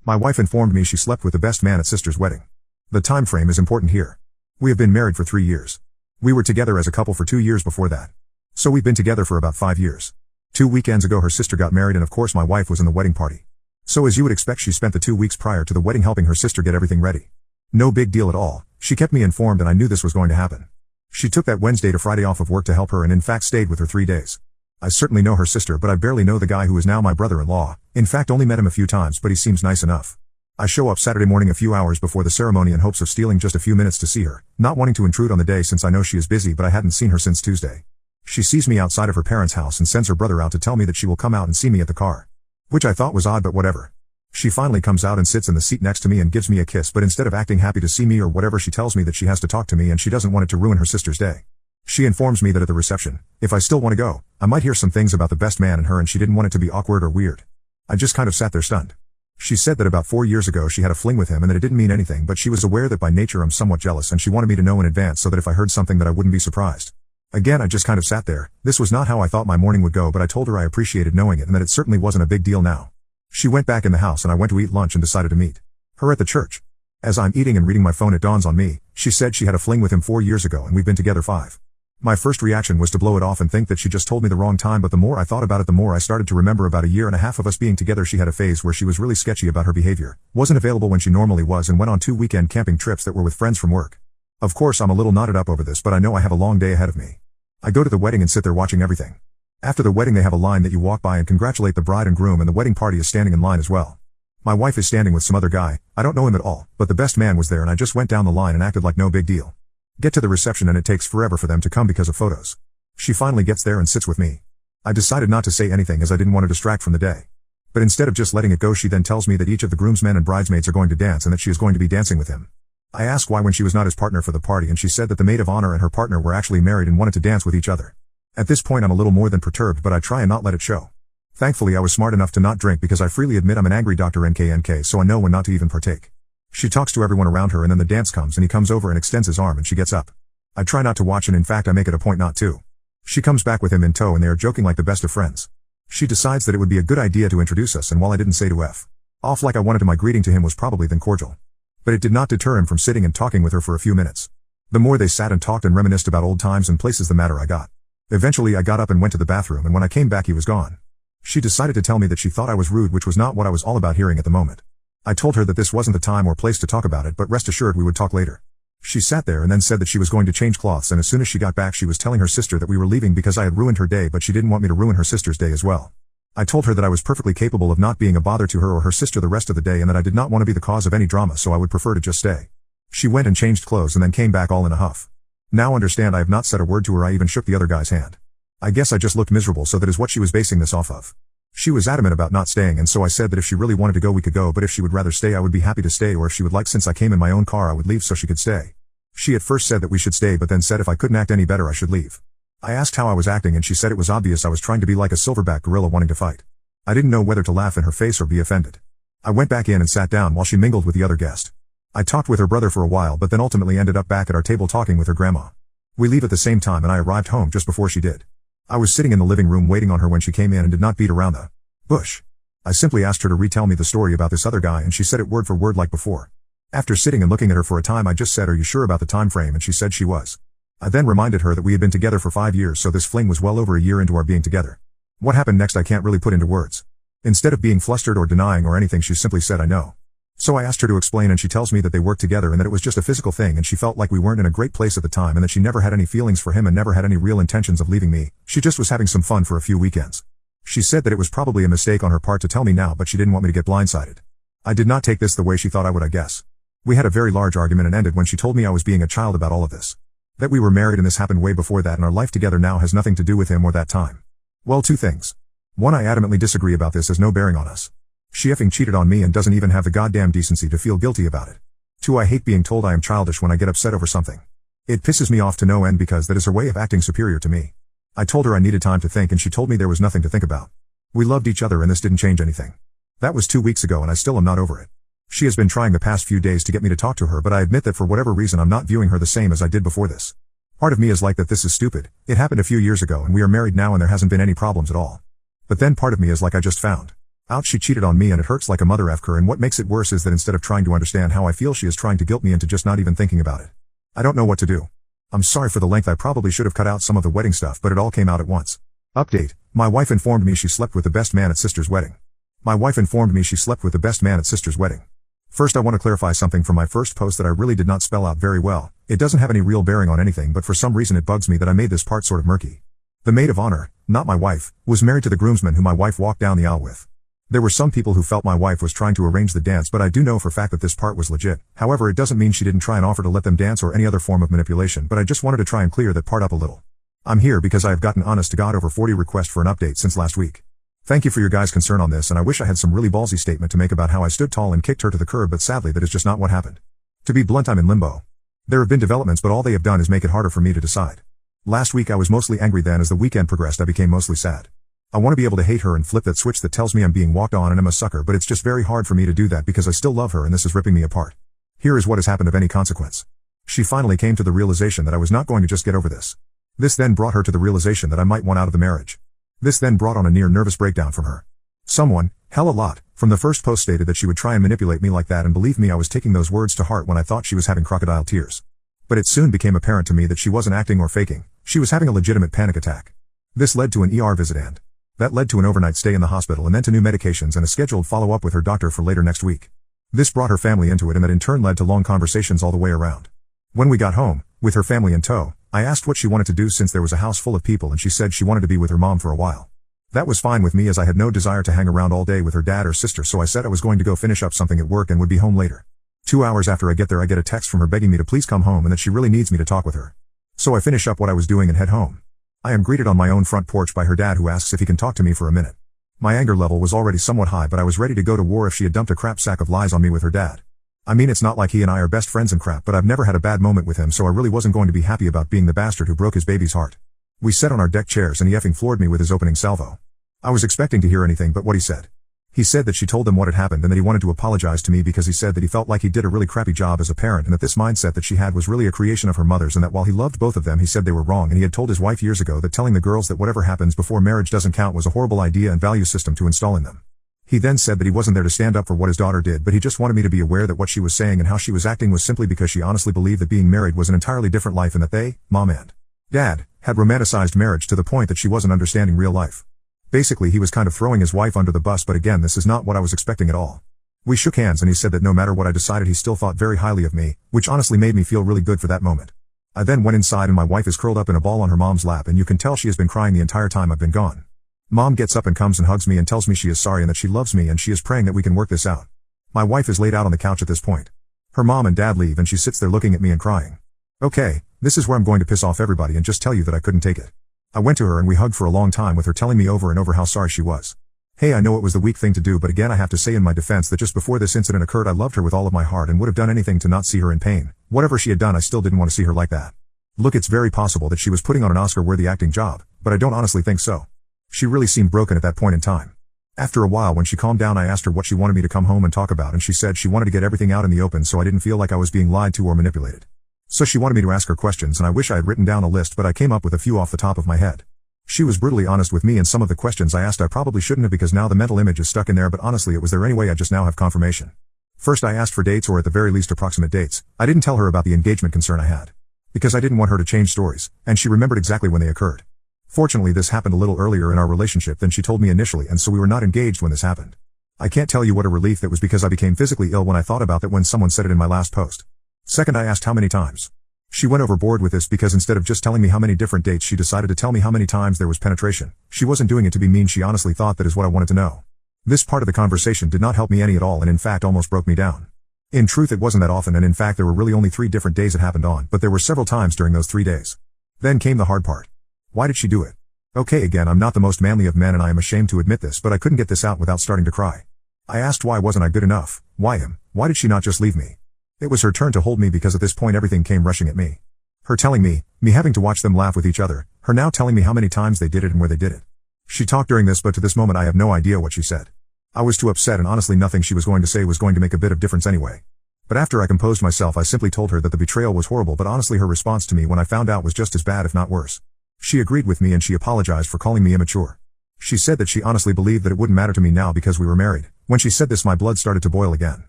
My wife informed me she slept with the best man at sister's wedding. The time frame is important here. We have been married for 3 years. We were together as a couple for 2 years before that. So we've been together for about 5 years. 2 weekends ago her sister got married and of course my wife was in the wedding party. So as you would expect she spent the 2 weeks prior to the wedding helping her sister get everything ready. No big deal at all, she kept me informed and I knew this was going to happen. She took that Wednesday to Friday off of work to help her and in fact stayed with her 3 days. I certainly know her sister but I barely know the guy who is now my brother-in-law, in fact only met him a few times but he seems nice enough. I show up Saturday morning a few hours before the ceremony in hopes of stealing just a few minutes to see her, not wanting to intrude on the day since I know she is busy but I hadn't seen her since Tuesday. She sees me outside of her parents' house and sends her brother out to tell me that she will come out and see me at the car. Which I thought was odd but whatever. She finally comes out and sits in the seat next to me and gives me a kiss but instead of acting happy to see me or whatever she tells me that she has to talk to me and she doesn't want it to ruin her sister's day. She informs me that at the reception, if I still want to go, I might hear some things about the best man and her and she didn't want it to be awkward or weird. I just kind of sat there stunned. She said that about 4 years ago she had a fling with him and that it didn't mean anything but she was aware that by nature I'm somewhat jealous and she wanted me to know in advance so that if I heard something that I wouldn't be surprised. Again I just kind of sat there, this was not how I thought my morning would go but I told her I appreciated knowing it and that it certainly wasn't a big deal now. She went back in the house and I went to eat lunch and decided to meet her at the church. As I'm eating and reading my phone it dawns on me, she said she had a fling with him 4 years ago and we've been together 5. My first reaction was to blow it off and think that she just told me the wrong time but the more I thought about it the more I started to remember about a year and a half of us being together she had a phase where she was really sketchy about her behavior, wasn't available when she normally was and went on 2 weekend camping trips that were with friends from work. Of course I'm a little knotted up over this but I know I have a long day ahead of me. I go to the wedding and sit there watching everything. After the wedding they have a line that you walk by and congratulate the bride and groom and the wedding party is standing in line as well. My wife is standing with some other guy, I don't know him at all, but the best man was there and I just went down the line and acted like no big deal. Get to the reception and it takes forever for them to come because of photos. She finally gets there and sits with me. I decided not to say anything as I didn't want to distract from the day. But instead of just letting it go she then tells me that each of the groomsmen and bridesmaids are going to dance and that she is going to be dancing with him. I asked why when she was not his partner for the party and she said that the maid of honor and her partner were actually married and wanted to dance with each other. At this point I'm a little more than perturbed but I try and not let it show. Thankfully I was smart enough to not drink because I freely admit I'm an angry Dr. NKNK so I know when not to even partake. She talks to everyone around her and then the dance comes and he comes over and extends his arm and she gets up. I try not to watch and in fact I make it a point not to. She comes back with him in tow and they are joking like the best of friends. She decides that it would be a good idea to introduce us and while I didn't say to F off like I wanted to my greeting to him was probably then cordial. But it did not deter him from sitting and talking with her for a few minutes. The more they sat and talked and reminisced about old times and places the madder I got. Eventually I got up and went to the bathroom and when I came back he was gone. She decided to tell me that she thought I was rude which was not what I was all about hearing at the moment. I told her that this wasn't the time or place to talk about it but rest assured we would talk later. She sat there and then said that she was going to change clothes and as soon as she got back she was telling her sister that we were leaving because I had ruined her day but she didn't want me to ruin her sister's day as well. I told her that I was perfectly capable of not being a bother to her or her sister the rest of the day and that I did not want to be the cause of any drama so I would prefer to just stay. She went and changed clothes and then came back all in a huff. Now understand I have not said a word to her I even shook the other guy's hand. I guess I just looked miserable so that is what she was basing this off of. She was adamant about not staying and so I said that if she really wanted to go we could go but if she would rather stay I would be happy to stay or if she would like since I came in my own car I would leave so she could stay. She at first said that we should stay but then said if I couldn't act any better I should leave. I asked how I was acting and she said it was obvious I was trying to be like a silverback gorilla wanting to fight. I didn't know whether to laugh in her face or be offended. I went back in and sat down while she mingled with the other guest. I talked with her brother for a while but then ultimately ended up back at our table talking with her grandma. We leave at the same time and I arrived home just before she did. I was sitting in the living room waiting on her when she came in and did not beat around the bush. I simply asked her to retell me the story about this other guy and she said it word for word like before. After sitting and looking at her for a time I just said are you sure about the time frame and she said she was. I then reminded her that we had been together for 5 years so this fling was well over a year into our being together. What happened next I can't really put into words. Instead of being flustered or denying or anything she simply said I know. So I asked her to explain and she tells me that they worked together and that it was just a physical thing and she felt like we weren't in a great place at the time and that she never had any feelings for him and never had any real intentions of leaving me, she just was having some fun for a few weekends. She said that it was probably a mistake on her part to tell me now but she didn't want me to get blindsided. I did not take this the way she thought I would I guess. We had a very large argument and ended when she told me I was being a child about all of this. That we were married and this happened way before that and our life together now has nothing to do with him or that time. Well 2 things. 1 I adamantly disagree about this has no bearing on us. She effing cheated on me and doesn't even have the goddamn decency to feel guilty about it. 2 I hate being told I am childish when I get upset over something. It pisses me off to no end because that is her way of acting superior to me. I told her I needed time to think and she told me there was nothing to think about. We loved each other and this didn't change anything. That was 2 weeks ago and I still am not over it. She has been trying the past few days to get me to talk to her but I admit that for whatever reason I'm not viewing her the same as I did before this. Part of me is like that this is stupid, it happened a few years ago and we are married now and there hasn't been any problems at all. But then part of me is like I just found Ouch, she cheated on me and it hurts like a mother effer, and what makes it worse is that instead of trying to understand how I feel, she is trying to guilt me into just not even thinking about it. I don't know what to do. I'm sorry for the length. I probably should have cut out some of the wedding stuff, but it all came out at once. Update. My wife informed me she slept with the best man at sister's wedding. My wife informed me she slept with the best man at sister's wedding. First, I want to clarify something from my first post that I really did not spell out very well. It doesn't have any real bearing on anything, but for some reason it bugs me that I made this part sort of murky. The maid of honor, not my wife, was married to the groomsman who my wife walked down the aisle with. There were some people who felt my wife was trying to arrange the dance, but I do know for a fact that this part was legit. However, it doesn't mean she didn't try and offer to let them dance or any other form of manipulation, but I just wanted to try and clear that part up a little. I'm here because I have gotten honest to God over 40 requests for an update since last week. Thank you for your guys' concern on this, and I wish I had some really ballsy statement to make about how I stood tall and kicked her to the curb, but sadly that is just not what happened. To be blunt, I'm in limbo. There have been developments, but all they have done is make it harder for me to decide. Last week I was mostly angry, then as the weekend progressed I became mostly sad. I want to be able to hate her and flip that switch that tells me I'm being walked on and I'm a sucker, but it's just very hard for me to do that because I still love her and this is ripping me apart. Here is what has happened of any consequence. She finally came to the realization that I was not going to just get over this. This then brought her to the realization that I might want out of the marriage. This then brought on a near nervous breakdown from her. Someone, hell a lot, from the first post stated that she would try and manipulate me like that, and believe me, I was taking those words to heart when I thought she was having crocodile tears. But it soon became apparent to me that she wasn't acting or faking. She was having a legitimate panic attack. This led to an ER visit, and that led to an overnight stay in the hospital, and then to new medications and a scheduled follow-up with her doctor for later next week. This brought her family into it, and that in turn led to long conversations all the way around. When we got home, with her family in tow, I asked what she wanted to do since there was a house full of people, and she said she wanted to be with her mom for a while. That was fine with me as I had no desire to hang around all day with her dad or sister, so I said I was going to go finish up something at work and would be home later. 2 hours after I get there I get a text from her begging me to please come home and that she really needs me to talk with her. So I finish up what I was doing and head home. I am greeted on my own front porch by her dad, who asks if he can talk to me for a minute. My anger level was already somewhat high, but I was ready to go to war if she had dumped a crap sack of lies on me with her dad. I mean, it's not like he and I are best friends and crap, but I've never had a bad moment with him, so I really wasn't going to be happy about being the bastard who broke his baby's heart. We sat on our deck chairs and he effing floored me with his opening salvo. I was expecting to hear anything but what he said. He said that she told him what had happened and that he wanted to apologize to me because he said that he felt like he did a really crappy job as a parent, and that this mindset that she had was really a creation of her mother's, and that while he loved both of them he said they were wrong, and he had told his wife years ago that telling the girls that whatever happens before marriage doesn't count was a horrible idea and value system to install in them. He then said that he wasn't there to stand up for what his daughter did, but he just wanted me to be aware that what she was saying and how she was acting was simply because she honestly believed that being married was an entirely different life, and that they, mom and dad, had romanticized marriage to the point that she wasn't understanding real life. Basically, he was kind of throwing his wife under the bus, but again, this is not what I was expecting at all. We shook hands and he said that no matter what I decided he still thought very highly of me, which honestly made me feel really good for that moment. I then went inside and my wife is curled up in a ball on her mom's lap, and you can tell she has been crying the entire time I've been gone. Mom gets up and comes and hugs me and tells me she is sorry and that she loves me and she is praying that we can work this out. My wife is laid out on the couch at this point. Her mom and dad leave and she sits there looking at me and crying. Okay, this is where I'm going to piss off everybody and just tell you that I couldn't take it. I went to her and we hugged for a long time, with her telling me over and over how sorry she was. Hey, I know it was the weak thing to do, but again I have to say in my defense that just before this incident occurred I loved her with all of my heart and would have done anything to not see her in pain. Whatever she had done, I still didn't want to see her like that. Look, it's very possible that she was putting on an Oscar-worthy acting job, but I don't honestly think so. She really seemed broken at that point in time. After a while, when she calmed down, I asked her what she wanted me to come home and talk about, and she said she wanted to get everything out in the open so I didn't feel like I was being lied to or manipulated. So she wanted me to ask her questions, and I wish I had written down a list, but I came up with a few off the top of my head. She was brutally honest with me, and some of the questions I asked I probably shouldn't have because now the mental image is stuck in there, but honestly it was there anyway. I just now have confirmation. First, I asked for dates, or at the very least approximate dates. I didn't tell her about the engagement concern I had, because I didn't want her to change stories, and she remembered exactly when they occurred. Fortunately, this happened a little earlier in our relationship than she told me initially, and so we were not engaged when this happened. I can't tell you what a relief that was, because I became physically ill when I thought about that when someone said it in my last post. Second, I asked how many times. She went overboard with this because instead of just telling me how many different dates, she decided to tell me how many times there was penetration. She wasn't doing it to be mean, she honestly thought that is what I wanted to know. This part of the conversation did not help me any at all, and in fact almost broke me down. In truth, it wasn't that often, and in fact there were really only 3 different days it happened on, but there were several times during those 3 days. Then came the hard part. Why did she do it? Okay, again, I'm not the most manly of men and I am ashamed to admit this, but I couldn't get this out without starting to cry. I asked why wasn't I good enough, why him, why did she not just leave me? It was her turn to hold me because at this point everything came rushing at me. Her telling me having to watch them laugh with each other, her now telling me how many times they did it and where they did it. She talked during this, but to this moment I have no idea what she said. I was too upset, and honestly nothing she was going to say was going to make a bit of difference anyway. But after I composed myself, I simply told her that the betrayal was horrible, but honestly her response to me when I found out was just as bad if not worse. She agreed with me and she apologized for calling me immature. She said that she honestly believed that it wouldn't matter to me now because we were married. When she said this, my blood started to boil again.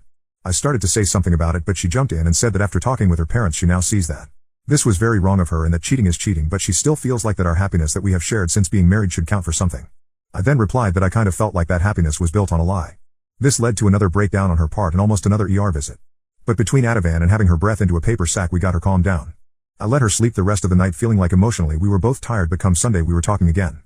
I started to say something about it, but she jumped in and said that after talking with her parents she now sees that this was very wrong of her and that cheating is cheating, but she still feels like that our happiness that we have shared since being married should count for something. I then replied that I kind of felt like that happiness was built on a lie. This led to another breakdown on her part and almost another ER visit. But between Ativan and having her breath into a paper sack, we got her calmed down. I let her sleep the rest of the night, feeling like emotionally we were both tired, but come Sunday we were talking again.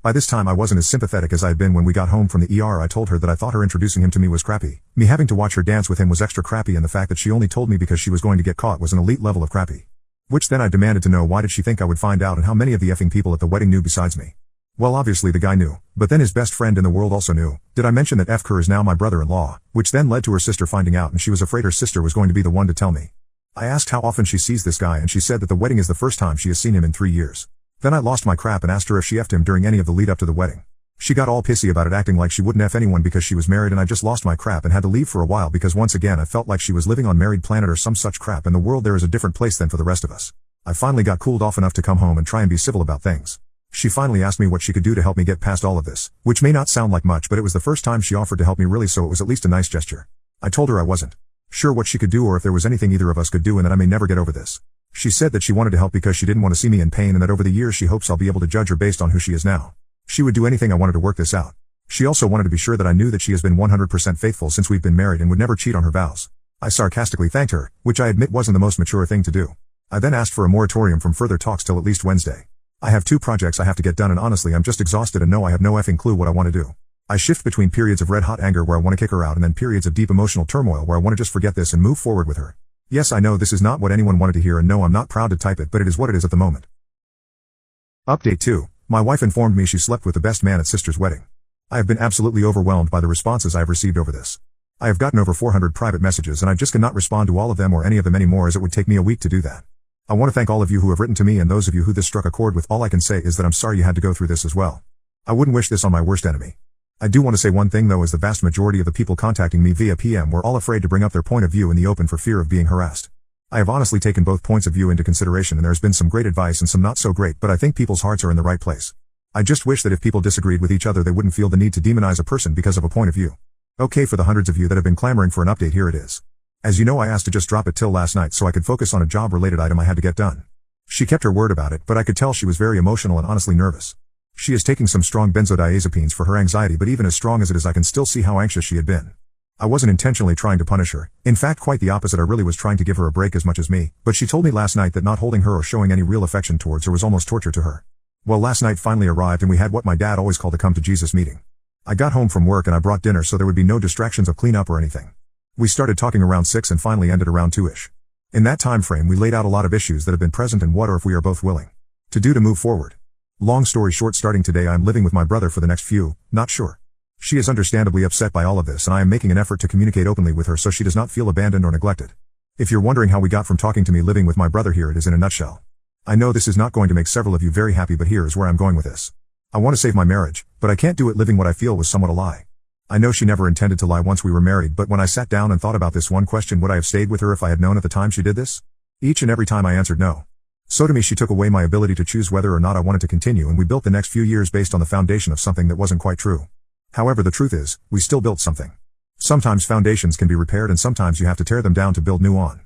By this time I wasn't as sympathetic as I had been when we got home from the ER. I told her that I thought her introducing him to me was crappy. Me having to watch her dance with him was extra crappy, and the fact that she only told me because she was going to get caught was an elite level of crappy. Which then I demanded to know, why did she think I would find out, and how many of the effing people at the wedding knew besides me? Well, obviously the guy knew, but then his best friend in the world also knew. Did I mention that F. Kerr is now my brother-in-law, which then led to her sister finding out, and she was afraid her sister was going to be the one to tell me. I asked how often she sees this guy, and she said that the wedding is the first time she has seen him in 3 years. Then I lost my crap and asked her if she F'd him during any of the lead up to the wedding. She got all pissy about it, acting like she wouldn't F anyone because she was married, and I just lost my crap and had to leave for a while because once again I felt like she was living on Married Planet or some such crap, and the world there is a different place than for the rest of us. I finally got cooled off enough to come home and try and be civil about things. She finally asked me what she could do to help me get past all of this, which may not sound like much, but it was the first time she offered to help me really, so it was at least a nice gesture. I told her I wasn't sure what she could do or if there was anything either of us could do, and that I may never get over this. She said that she wanted to help because she didn't want to see me in pain, and that over the years she hopes I'll be able to judge her based on who she is now. She would do anything I wanted to work this out. She also wanted to be sure that I knew that she has been 100% faithful since we've been married and would never cheat on her vows. I sarcastically thanked her, which I admit wasn't the most mature thing to do. I then asked for a moratorium from further talks till at least Wednesday. I have 2 projects I have to get done, and honestly I'm just exhausted and know I have no effing clue what I want to do. I shift between periods of red-hot anger where I want to kick her out and then periods of deep emotional turmoil where I want to just forget this and move forward with her. Yes, I know this is not what anyone wanted to hear, and no, I'm not proud to type it, but it is what it is at the moment. Update 2. My wife informed me she slept with the best man at sister's wedding. I have been absolutely overwhelmed by the responses I have received over this. I have gotten over 400 private messages, and I just cannot respond to all of them or any of them anymore, as it would take me a week to do that. I want to thank all of you who have written to me, and those of you who this struck a chord with. All I can say is that I'm sorry you had to go through this as well. I wouldn't wish this on my worst enemy. I do want to say one thing though, is the vast majority of the people contacting me via PM were all afraid to bring up their point of view in the open for fear of being harassed. I have honestly taken both points of view into consideration, and there's been some great advice and some not so great, but I think people's hearts are in the right place. I just wish that if people disagreed with each other they wouldn't feel the need to demonize a person because of a point of view. Okay, for the hundreds of you that have been clamoring for an update, here it is. As you know, I asked to just drop it till last night so I could focus on a job-related item I had to get done. She kept her word about it, but I could tell she was very emotional and honestly nervous. She is taking some strong benzodiazepines for her anxiety, but even as strong as it is I can still see how anxious she had been. I wasn't intentionally trying to punish her. In fact, quite the opposite, I really was trying to give her a break as much as me, but she told me last night that not holding her or showing any real affection towards her was almost torture to her. Well, last night finally arrived and we had what my dad always called a come to Jesus meeting. I got home from work and I brought dinner so there would be no distractions of cleanup or anything. We started talking around 6 and finally ended around 2ish. In that time frame we laid out a lot of issues that have been present and what or if we are both willing to do to move forward. Long story short, starting today I am living with my brother for the next few, not sure. She is understandably upset by all of this, and I am making an effort to communicate openly with her so she does not feel abandoned or neglected. If you're wondering how we got from talking to me living with my brother, here it is in a nutshell. I know this is not going to make several of you very happy, but here is where I'm going with this. I want to save my marriage, but I can't do it living what I feel was somewhat a lie. I know she never intended to lie once we were married, but when I sat down and thought about this one question, would I have stayed with her if I had known at the time she did this? Each and every time I answered no. So to me she took away my ability to choose whether or not I wanted to continue, and we built the next few years based on the foundation of something that wasn't quite true. However, the truth is, we still built something. Sometimes foundations can be repaired and sometimes you have to tear them down to build new on.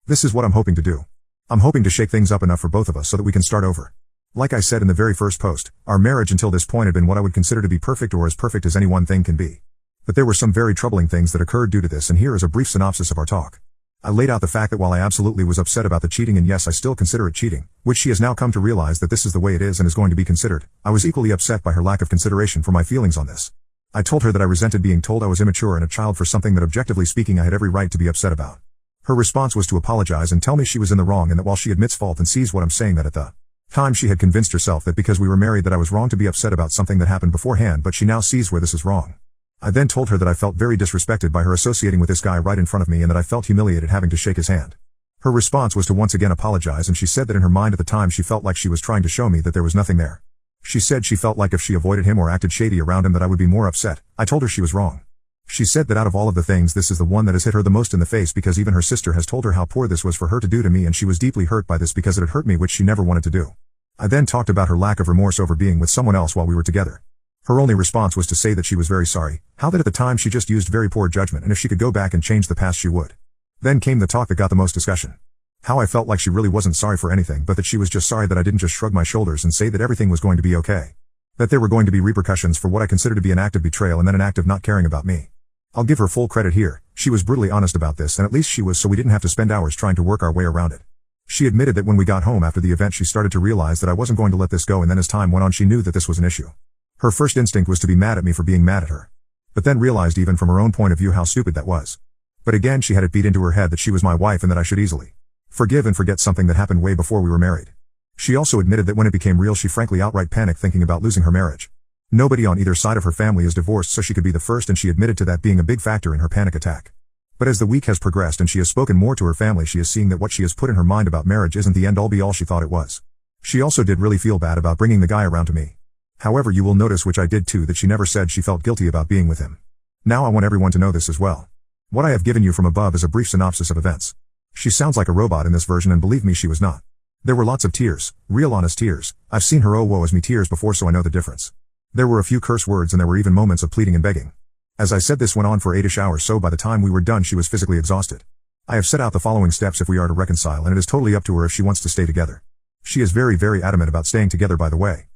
This is what I'm hoping to do. I'm hoping to shake things up enough for both of us so that we can start over. Like I said in the very first post, our marriage until this point had been what I would consider to be perfect, or as perfect as any one thing can be. But there were some very troubling things that occurred due to this, and here is a brief synopsis of our talk. I laid out the fact that while I absolutely was upset about the cheating, and yes, I still consider it cheating, which she has now come to realize that this is the way it is and is going to be considered, I was equally upset by her lack of consideration for my feelings on this. I told her that I resented being told I was immature and a child for something that, objectively speaking, I had every right to be upset about. Her response was to apologize and tell me she was in the wrong, and that while she admits fault and sees what I'm saying, that at the time she had convinced herself that because we were married that I was wrong to be upset about something that happened beforehand, but she now sees where this is wrong. I then told her that I felt very disrespected by her associating with this guy right in front of me, and that I felt humiliated having to shake his hand. Her response was to once again apologize, and she said that in her mind at the time she felt like she was trying to show me that there was nothing there. She said she felt like if she avoided him or acted shady around him that I would be more upset. I told her she was wrong. She said that out of all of the things, this is the one that has hit her the most in the face, because even her sister has told her how poor this was for her to do to me, and she was deeply hurt by this because it had hurt me, which she never wanted to do. I then talked about her lack of remorse over being with someone else while we were together. Her only response was to say that she was very sorry, how that at the time she just used very poor judgment and if she could go back and change the past she would. Then came the talk that got the most discussion. How I felt like she really wasn't sorry for anything but that she was just sorry that I didn't just shrug my shoulders and say that everything was going to be okay. That there were going to be repercussions for what I consider to be an act of betrayal and then an act of not caring about me. I'll give her full credit here, she was brutally honest about this and at least she was, so we didn't have to spend hours trying to work our way around it. She admitted that when we got home after the event she started to realize that I wasn't going to let this go and then as time went on she knew that this was an issue. Her first instinct was to be mad at me for being mad at her. But then realized even from her own point of view how stupid that was. But again she had it beat into her head that she was my wife and that I should easily forgive and forget something that happened way before we were married. She also admitted that when it became real she frankly outright panicked thinking about losing her marriage. Nobody on either side of her family is divorced so she could be the first and she admitted to that being a big factor in her panic attack. But as the week has progressed and she has spoken more to her family she is seeing that what she has put in her mind about marriage isn't the end all be all she thought it was. She also did really feel bad about bringing the guy around to me. However you will notice, which I did too, that she never said she felt guilty about being with him. Now I want everyone to know this as well. What I have given you from above is a brief synopsis of events. She sounds like a robot in this version and believe me she was not. There were lots of tears, real honest tears. I've seen her oh woe is me tears before so I know the difference. There were a few curse words and there were even moments of pleading and begging. As I said, this went on for 8-ish hours, so by the time we were done she was physically exhausted. I have set out the following steps if we are to reconcile and it is totally up to her if she wants to stay together. She is very adamant about staying together, by the way.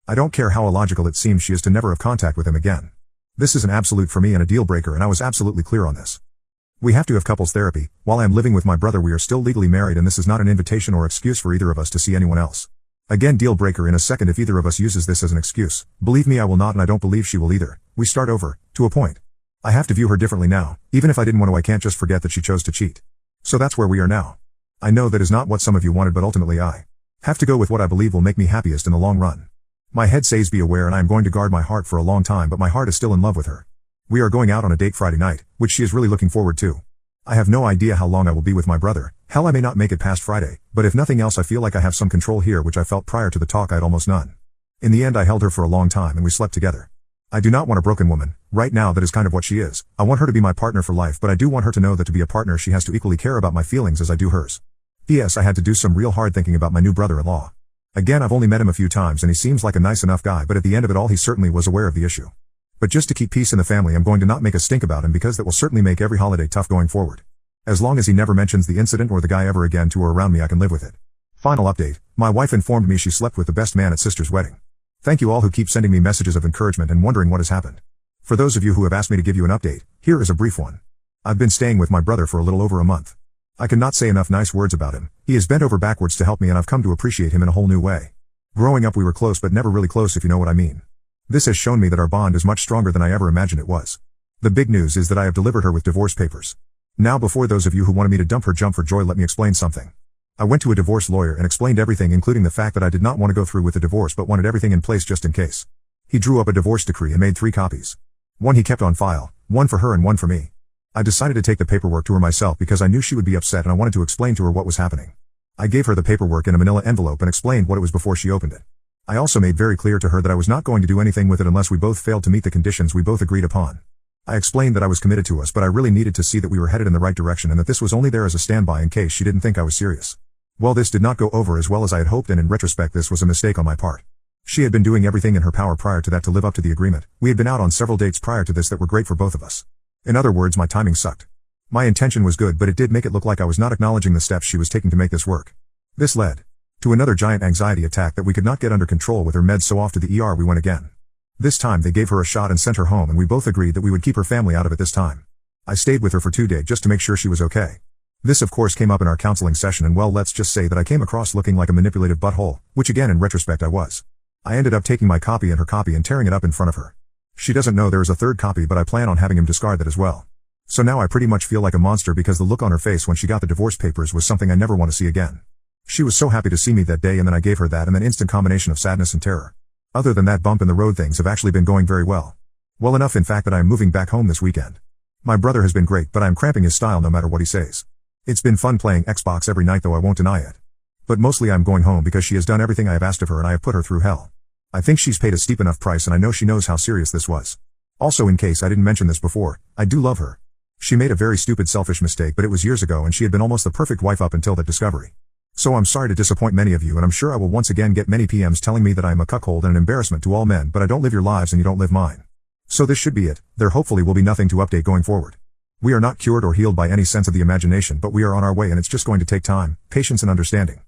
I don't care how illogical it seems she is to never have contact with him again. This is an absolute for me and a deal breaker and I was absolutely clear on this. We have to have couples therapy. While I am living with my brother we are still legally married and this is not an invitation or excuse for either of us to see anyone else. Again, deal breaker in a second if either of us uses this as an excuse. Believe me I will not and I don't believe she will either. We start over, to a point. I have to view her differently now. Even if I didn't want to I can't just forget that she chose to cheat. So that's where we are now. I know that is not what some of you wanted but ultimately I have to go with what I believe will make me happiest in the long run. My head says be aware and I am going to guard my heart for a long time but my heart is still in love with her. We are going out on a date Friday night, which she is really looking forward to. I have no idea how long I will be with my brother. Hell, I may not make it past Friday, but if nothing else I feel like I have some control here, which I felt prior to the talk I had almost none. In the end I held her for a long time and we slept together. I do not want a broken woman. Right now that is kind of what she is. I want her to be my partner for life but I do want her to know that to be a partner she has to equally care about my feelings as I do hers. P.S. I had to do some real hard thinking about my new brother-in-law. Again, I've only met him a few times and he seems like a nice enough guy but at the end of it all he certainly was aware of the issue. But just to keep peace in the family I'm going to not make a stink about him because that will certainly make every holiday tough going forward. As long as he never mentions the incident or the guy ever again to or around me I can live with it. Final update, my wife informed me she slept with the best man at sister's wedding. Thank you all who keep sending me messages of encouragement and wondering what has happened. For those of you who have asked me to give you an update, here is a brief one. I've been staying with my brother for a little over a month. I cannot say enough nice words about him. He has bent over backwards to help me and I've come to appreciate him in a whole new way. Growing up we were close but never really close if you know what I mean. This has shown me that our bond is much stronger than I ever imagined it was. The big news is that I have delivered her with divorce papers. Now before those of you who wanted me to dump her jump for joy let me explain something. I went to a divorce lawyer and explained everything including the fact that I did not want to go through with the divorce but wanted everything in place just in case. He drew up a divorce decree and made 3 copies. One he kept on file, one for her and one for me. I decided to take the paperwork to her myself because I knew she would be upset and I wanted to explain to her what was happening. I gave her the paperwork in a manila envelope and explained what it was before she opened it. I also made very clear to her that I was not going to do anything with it unless we both failed to meet the conditions we both agreed upon. I explained that I was committed to us but I really needed to see that we were headed in the right direction and that this was only there as a standby in case she didn't think I was serious. Well, this did not go over as well as I had hoped and in retrospect this was a mistake on my part. She had been doing everything in her power prior to that to live up to the agreement. We had been out on several dates prior to this that were great for both of us. In other words, my timing sucked. My intention was good but it did make it look like I was not acknowledging the steps she was taking to make this work. This led to another giant anxiety attack that we could not get under control with her meds, so off to the ER we went again. This time they gave her a shot and sent her home and we both agreed that we would keep her family out of it this time. I stayed with her for 2 days just to make sure she was okay. This of course came up in our counseling session and well, let's just say that I came across looking like a manipulative butthole, which again in retrospect I was. I ended up taking my copy and her copy and tearing it up in front of her. She doesn't know there is a 3rd copy but I plan on having him discard that as well. So now I pretty much feel like a monster because the look on her face when she got the divorce papers was something I never want to see again. She was so happy to see me that day and then I gave her that and then instant combination of sadness and terror. Other than that bump in the road things have actually been going very well. Well enough in fact that I am moving back home this weekend. My brother has been great but I am cramping his style no matter what he says. It's been fun playing Xbox every night though I won't deny it. But mostly I'm going home because she has done everything I have asked of her and I have put her through hell. I think she's paid a steep enough price and I know she knows how serious this was. Also in case I didn't mention this before, I do love her. She made a very stupid selfish mistake but it was years ago and she had been almost the perfect wife up until that discovery. So I'm sorry to disappoint many of you, and I'm sure I will once again get many PMs telling me that I am a cuckold and an embarrassment to all men, but I don't live your lives and you don't live mine. So this should be it. There hopefully will be nothing to update going forward. We are not cured or healed by any sense of the imagination, but we are on our way, and it's just going to take time, patience and understanding.